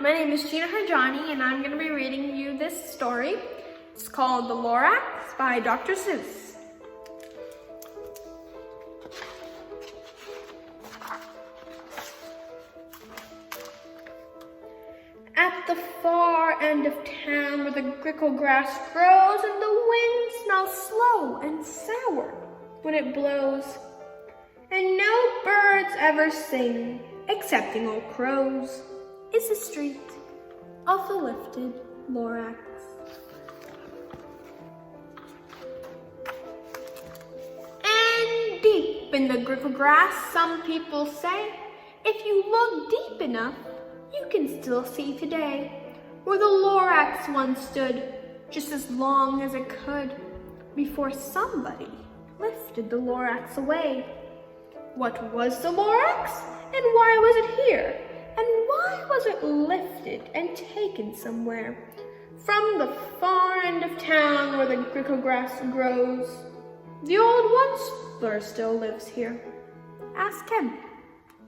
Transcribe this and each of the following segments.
my name is Gina Harjani, and I'm going to be reading you this story. It's called The Lorax by Dr. Seuss. At the far end of town where the grickle grass grows and the wind smells slow and sour when it blows, and no birds ever sing excepting old crows, is the street of the lifted Lorax. And deep in the grickle grass, some people say, if you look deep enough, you can still see today where the Lorax once stood, just as long as it could, before somebody lifted the Lorax away. What was the Lorax, and why was it here? And why was it lifted and taken somewhere? From the far end of town where the grickle grass grows, the old Once still lives here. Ask him,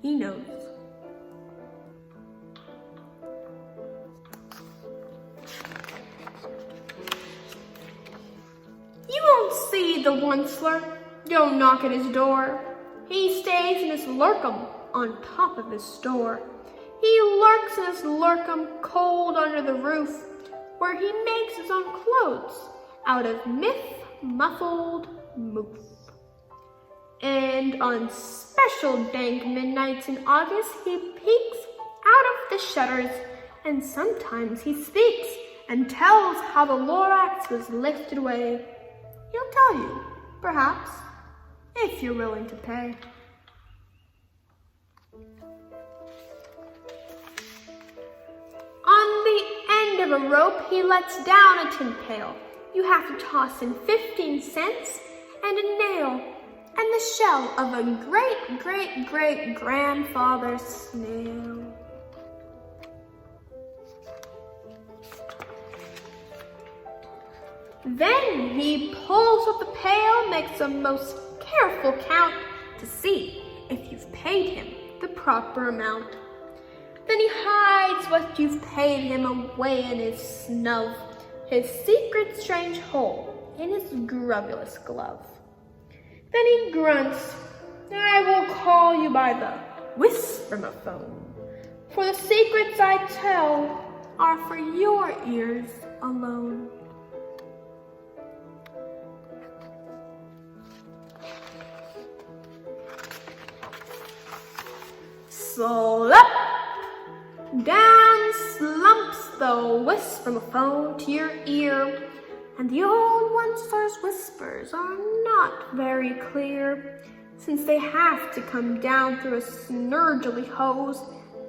he knows. You won't see the Onceler, don't knock at his door. He stays in his lurkum on top of his store. He lurks in his lurkum cold under the roof, where he makes his own clothes out of myth-muffled moof. And on special dank midnights in August, he peeks out of the shutters, and sometimes he speaks and tells how the Lorax was lifted away. He'll tell you, perhaps, if you're willing to pay. On the end of a rope, he lets down a tin pail. You have to toss in 15 cents and a nail and the shell of a great-great-great-grandfather's snail. Then he pulls up the pail, makes a most careful count to see if you've paid him the proper amount. Then he hides what you've paid him away in his snub, his secret strange hole in his grubulous glove. Then he grunts, I will call you by the whispermophone, for the secrets I tell are for your ears alone. Slap! Down slumps the whispermophone to your ear, and the old Onceler's whispers are not very clear, since they have to come down through a snurgly hose,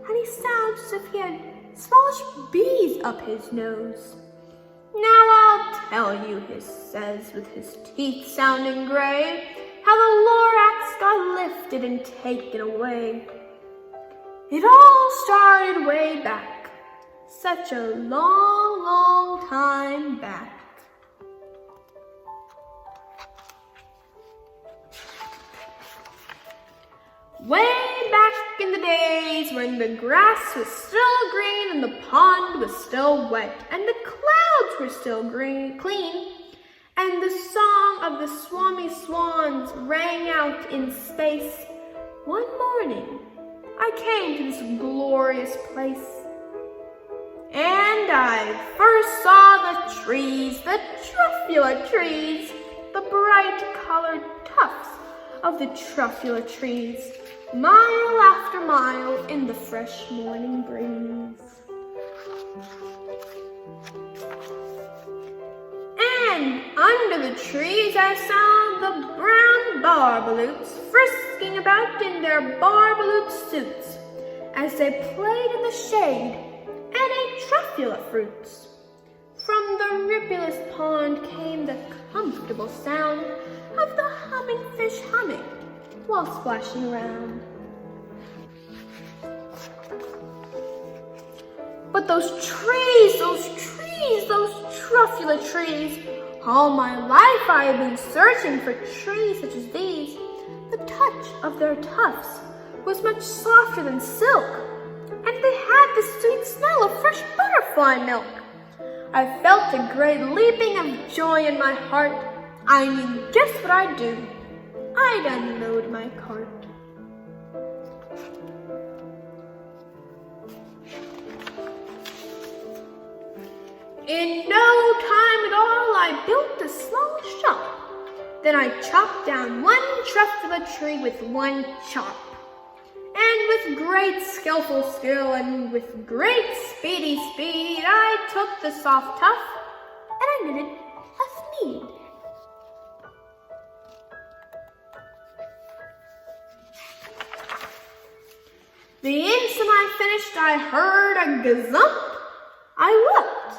and he sounds as if he had smallish bees up his nose. Now I'll tell you, he says with his teeth sounding gray, how the Lorax got lifted and taken away. It all started way back, such a long, long time back. Way back in the days when the grass was still green and the pond was still wet and the clouds were still clean, and the song of the swammy swans rang out in space, one morning I came to this glorious place, and I first saw the trees, the truffula trees, the bright-colored tufts of the truffula trees, mile after mile in the fresh morning breeze. And under the trees I saw the brown barbaloots frisking about in their barbaloot suits as they played in the shade and ate truffula fruits. From the rippleless pond came the comfortable sound of the humming fish humming while splashing around. But those truffula trees, all my life I have been searching for trees such as these. The touch of their tufts was much softer than silk, and they had the sweet smell of butterfly milk. I felt a great leaping of joy in my heart. I knew just what I'd do. I'd unload my cart. In no time at all, I built a small shop. Then I chopped down one truffula tree with one chop. And with great skillful skill and with great speedy speed, I took the soft tuff and I knitted a thneed. The instant I finished, I heard a gazump. I looked.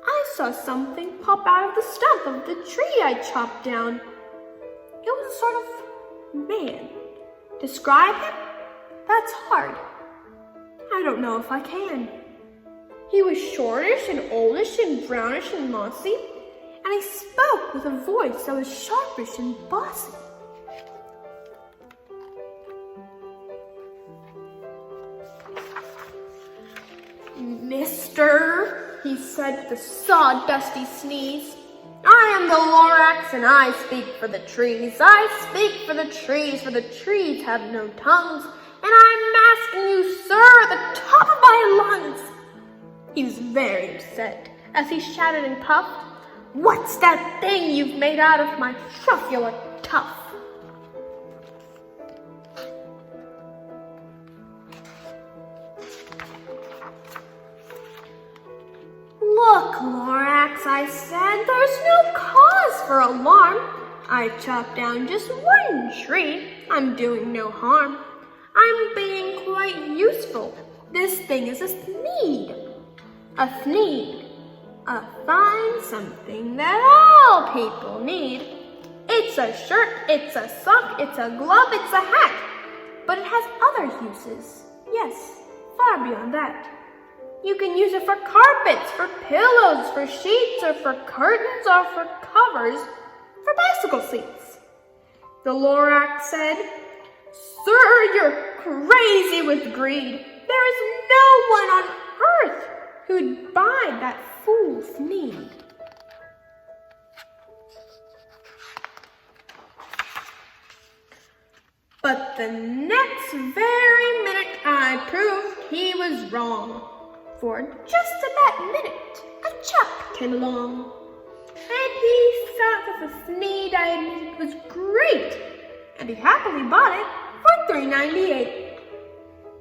I saw something pop out of the stump of the tree I chopped down. It was a sort of man. Describe him? That's hard. I don't know if I can. He was shortish and oldish and brownish and mossy, and he spoke with a voice that was sharpish and bossy. Mister, he said with a sawdusty sneeze, I am the Lorax and I speak for the trees. I speak for the trees have no tongues, and I'm asking you, sir, at the top of my lungs. He was very upset as he shouted and puffed, What's that thing you've made out of my truffula tuff? Look, Lorax, I said, there's no cause for alarm. I chopped down just one tree. I'm doing no harm. I'm being quite useful. This thing is a thneed. A thneed. A fine something that all people need. It's a shirt, it's a sock, it's a glove, it's a hat. But it has other uses. Yes, far beyond that. You can use it for carpets, for pillows, for sheets, or for curtains, or for covers, for bicycle seats. The Lorax said, Sir, you're crazy with greed. There is no one on earth who'd buy that fool's need. But the next very minute I proved he was wrong. For just at that minute, a chap came along, and he thought that the thneed I had knitted was great, and he happily bought it for $3.98.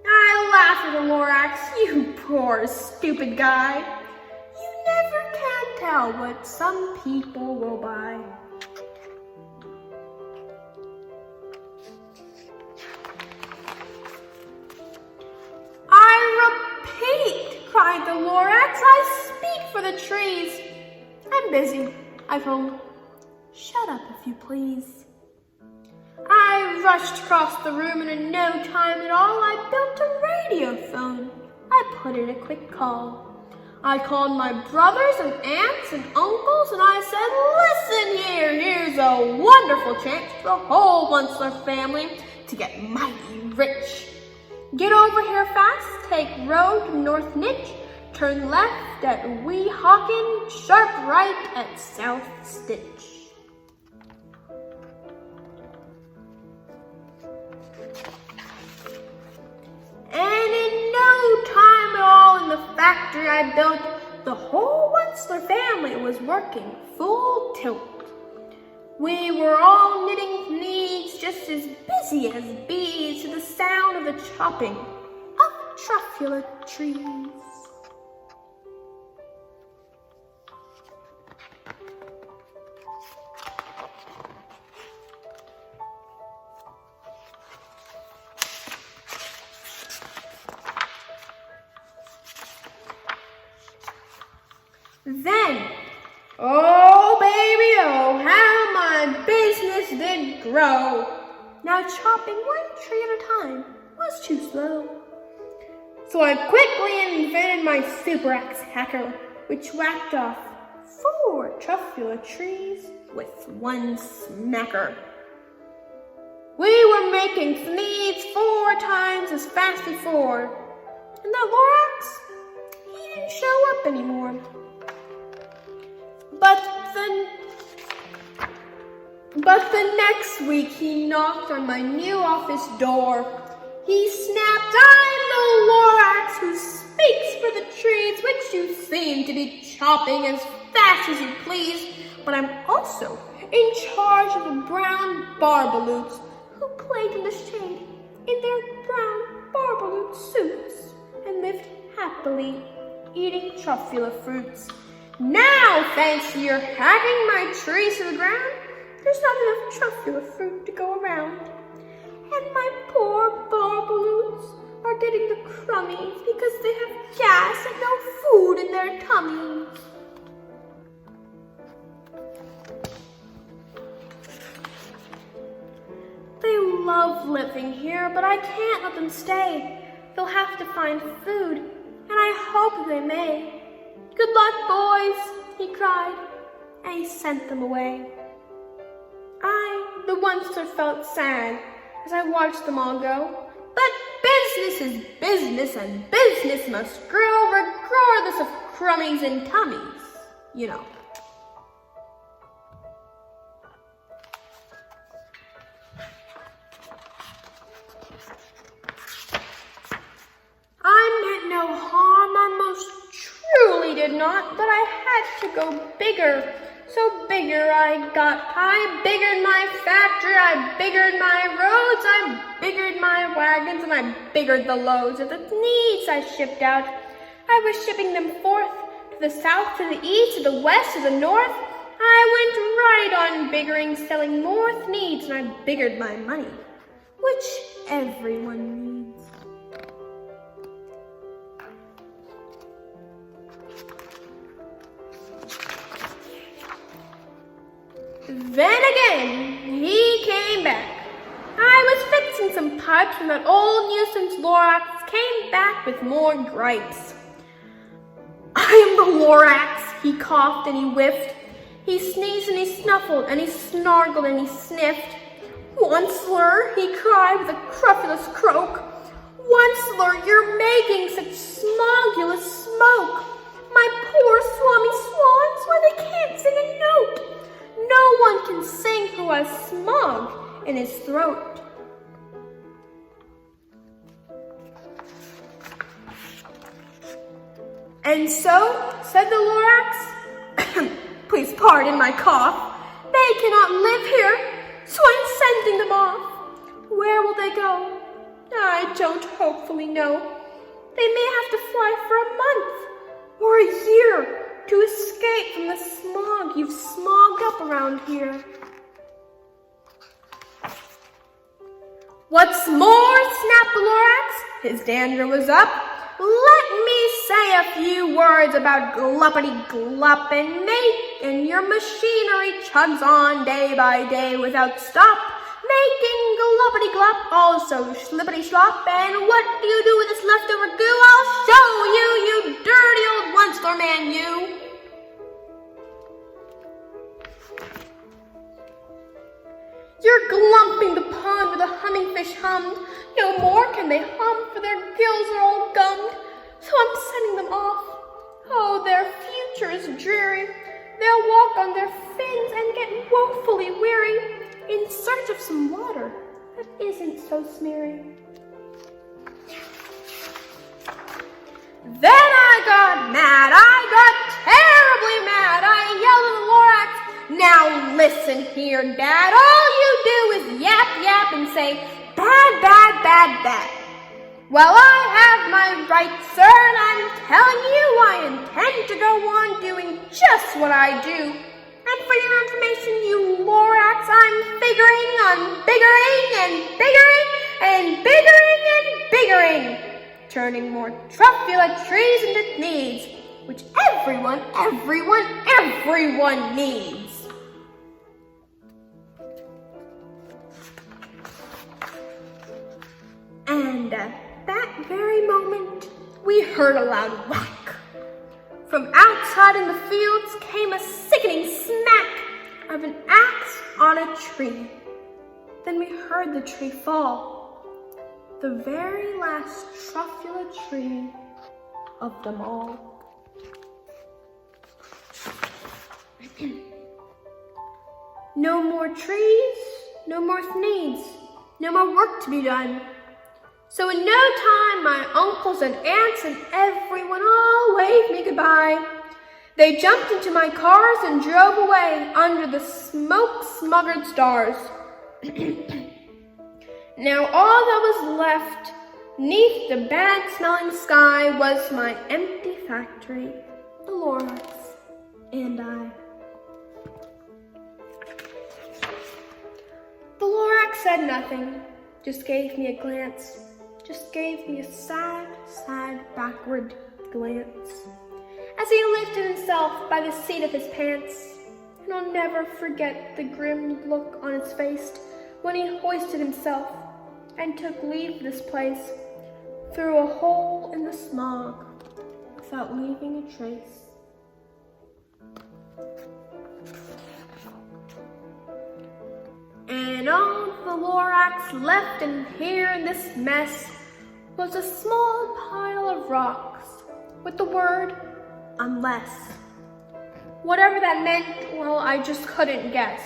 I laughed at the Lorax, you poor stupid guy. You never can tell what some people will buy. Cried the Lorax, I speak for the trees. I'm busy, I told. Shut up, if you please. I rushed across the room, and in no time at all, I built a radio phone. I put in a quick call. I called my brothers and aunts and uncles, and I said, listen here, here's a wonderful chance for the whole Onceler family to get mighty rich. Get over here fast, take road to North Nitch, turn left at Weehawken, sharp right at South Stitch. And in no time at all in the factory I built, the whole Onceler family was working full tilt. We were all knitting thneeds just as busy as bees to the sound of the chopping of truffula trees. Then, oh baby, oh, how my business did grow. Now chopping one tree at a time was too slow. So I quickly invented my super axe hacker, which whacked off 4 truffula trees with one smacker. We were making thneeds 4 times as fast before, and the Lorax, he didn't show up anymore. But the next week he knocked on my new office door. He snapped, "I'm the Lorax who speaks for the trees, which you seem to be chopping as fast as you please. But I'm also in charge of the brown barbaloots who played in the shade in their brown barbaloot suits and lived happily eating truffula fruits. Now, thanks to your hacking my trees to the ground, there's not enough truffula fruit to go around. And my poor barbaloots are getting the crummies because they have gas and no food in their tummies." They love living here, but I can't let them stay. They'll have to find food, and I hope they may. "Good luck, boys," he cried, and he sent them away. I, the onester, felt sad as I watched them all go. But business is business, and business must grow regardless of crummies and tummies, you know. I meant no harm, I most truly did not, but I had to go bigger. So bigger I got. I biggered my factory, I biggered my roads, I biggered my wagons, and I biggered the loads of the needs I shipped out. I was shipping them forth, to the south, to the east, to the west, to the north. I went right on biggering, selling more needs, and I biggered my money, which everyone needs. Then again, he came back. I was fixing some pipes when that old nuisance Lorax came back with more gripes. "I am the Lorax," he coughed and he whiffed. He sneezed and he snuffled and he snargled and he sniffed. "Onceler," he cried with a crufulous croak. "Onceler, you're making such smogulous smoke. My poor swami swans, why they can't sing a note. No one can sing who has smog in his throat." "And so," said the Lorax, "please pardon my cough, they cannot live here, so I'm sending them off. Where will they go? I don't hopefully know. They may have to fly for a month or a year to escape from the smog you've smogged up around here." "What's more," snapped the Lorax, his dander was up, "let me say a few words about gluppity-glup and and your machinery chugs on day by day without stop, making gluppity-glup, also schlippity-slop, and what do you do with this leftover goo? I'll show you, you dirty old once-lore man, you." "You're glumping the pond where the humming fish hummed. No more can they hum, for their gills are all gummed. So I'm sending them off. Oh, their future is dreary. They'll walk on their fins and get woefully weary in search of some water that isn't so smeary." Then I got mad. I got terribly mad. I yelled at the Lorax, "Now listen here, Dad. All you do is yap, yap, and say, bad, bad, bad, bad. Well, I have my rights, sir, and I'm telling you I intend to go on doing just what I do. And for your information, you Lorax, I'm figuring on biggering and biggering and biggering and biggering, turning more truffula trees into needs, which everyone needs." And at that very moment, we heard a loud whack. From outside in the fields came a sickening smack of an axe on a tree. Then we heard the tree fall, the very last truffula tree of them all. No more trees, no more needs, no more work to be done. So in no time, my uncles and aunts and everyone all waved me goodbye. They jumped into my cars and drove away under the smoke-smothered stars. Now all that was left neath the bad-smelling sky was my empty factory, the Lorax, and I. The Lorax said nothing, just gave me a glance, just gave me a sad, sad backward glance, as he lifted himself by the seat of his pants, and I'll never forget the grim look on his face when he hoisted himself and took leave of this place through a hole in the smog without leaving a trace. And all the Lorax left in here in this mess was a small pile of rocks with the word unless. Whatever that meant, well, I just couldn't guess.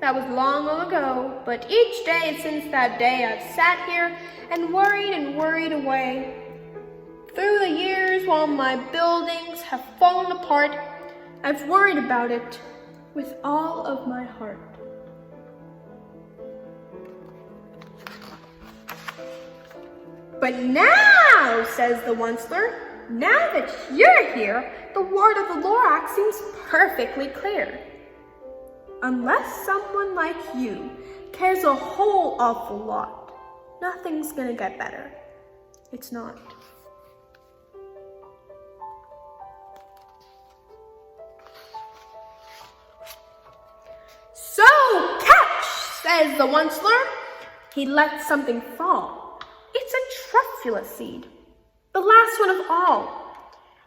That was long ago, but each day since that day I've sat here and worried away. Through the years while my buildings have fallen apart, I've worried about it with all of my heart. But now, says the Onceler, now that you're here, the word of the Lorax seems perfectly clear. Unless someone like you cares a whole awful lot, nothing's gonna get better. It's not. So catch, says the Onceler. He lets something fall. It's a truffula seed, the last one of all.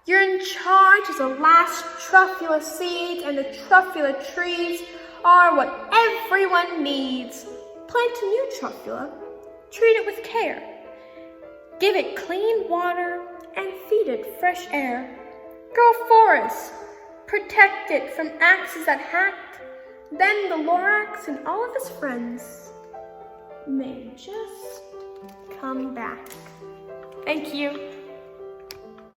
You're in charge as the last truffula seeds, and the truffula trees are what everyone needs. Plant a new truffula, treat it with care. Give it clean water and feed it fresh air. Grow forests, protect it from axes that hack. Then the Lorax and all of his friends may just come back. Thank you.